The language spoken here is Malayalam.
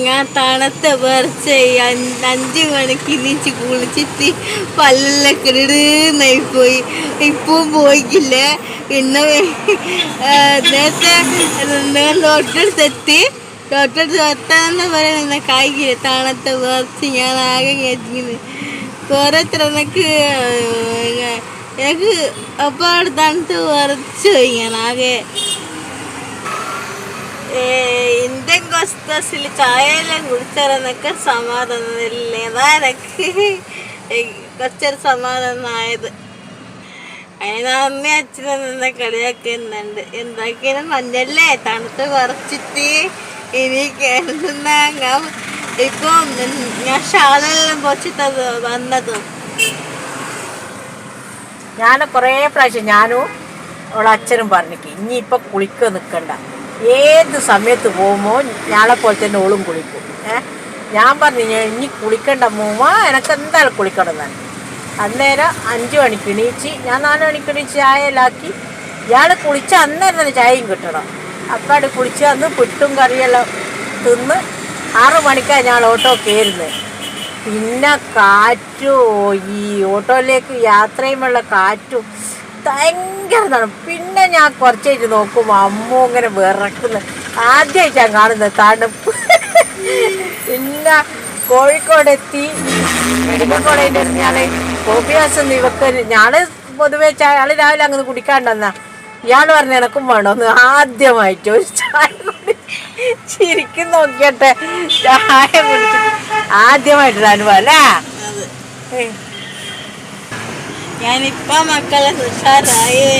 ഞാൻ തണുത്ത പറിച്ച് 5 മണിക്ക് നീച്ച് കുളിച്ചിട്ട് പല്ലൊക്കെ ഇടുന്നായി പോയി. ഇപ്പം പോയിക്കില്ല. പിന്നെ നേരത്തെ തൊട്ടടുത്തെത്തി. തൊട്ടടുത്ത് എത്താന്ന് പറയുന്ന കായ്ക്കില്ല. തണുത്ത പറിച്ച് ഞാൻ ആകെ കേട്ടിങ്ങനെ കുറേത്ര എനിക്ക് അപ്പോൾ അവിടെ തണുത്ത് പറിച്ച് പോയി. ഞാൻ ആകെ ഇന്ത്യൻ കോസ്റ്റസിൽ ചായയെല്ലാം കുടിച്ചാലെന്നൊക്കെ സമാധാനമില്ലേ. അതാനക്ക് കുറച്ചൊരു സമാധാനമായത്. അതിന് അമ്മയും അച്ഛനും നിന്നെ കളിയാക്കുന്നുണ്ട്. എന്താക്കിയാലും മഞ്ഞല്ലേ തണുത്ത് പറിച്ചിട്ട് ഇനി കേൾക്കുന്ന ഇപ്പം ഞാൻ ഷാളെല്ലാം പൊച്ചിട്ടത് വന്നതും. ഞാൻ കുറേ പ്രാവശ്യം ഞാനും അവളെ അച്ഛനും പറഞ്ഞിക്ക് ഇനിയിപ്പോൾ കുളിക്കുക നിൽക്കണ്ട, ഏത് സമയത്ത് പോകുമ്പോൾ ഞാളെ പോലെ തന്നെ ഓളും കുളിക്കും. ഞാൻ പറഞ്ഞു ഇനി കുളിക്കണ്ട മൂമ്മ, എനിക്ക് എന്തായാലും കുളിക്കണം എന്നാണ്. അന്നേരം 5 മണിക്ക് എണീച്ച് ഞാൻ 4 മണിക്ക് എണീച്ച് ചായയിലാക്കി. ഇയാൾ കുളിച്ച് അന്നേരം തന്നെ ചായയും കിട്ടണം. അപ്പാട് കുളിച്ച് അന്ന് പുട്ടും കറിയെല്ലാം തിന്ന് 6 മണിക്കാണ് ഞാൻ ഓട്ടോ കയറുന്നത്. പിന്നെ കാറ്റും ഈ ഓട്ടോയിലേക്ക് യാത്ര ചെയ്യുമ്പോഴുള്ള കാറ്റും ഭയങ്കര തണുപ്പ്. പിന്നെ ഞാൻ കുറച്ചായിട്ട് നോക്കുമ്പോൾ അമ്മ ഇങ്ങനെ വിറക്കുന്നു. ആദ്യമായിട്ടാണ് കാണുന്നത് തണുപ്പ്. പിന്നെ കോഴിക്കോടെത്തി. മെഡിക്കൽ കോളേജിൻ്റെ അടുത്ത് ഞാൻ കോഫി ഹൗസ് ഇവക്ക് ഞാൻ പൊതുവെ ചായ രാവിലെ അങ്ങനെ കുടിക്കാണ്ടെന്നാ. ഇയാൾ പറഞ്ഞ എനക്കും വേണമെന്ന്. ആദ്യമായിട്ട് ഒരു ചായ കുടി ശരിക്കും നോക്കിയട്ടെ, ചായ കുടിച്ചിട്ട് ആദ്യമായിട്ടൊരു അനുഭവം അല്ലേ. ഞാനിപ്പം മക്കളെ ഉഷാറായി.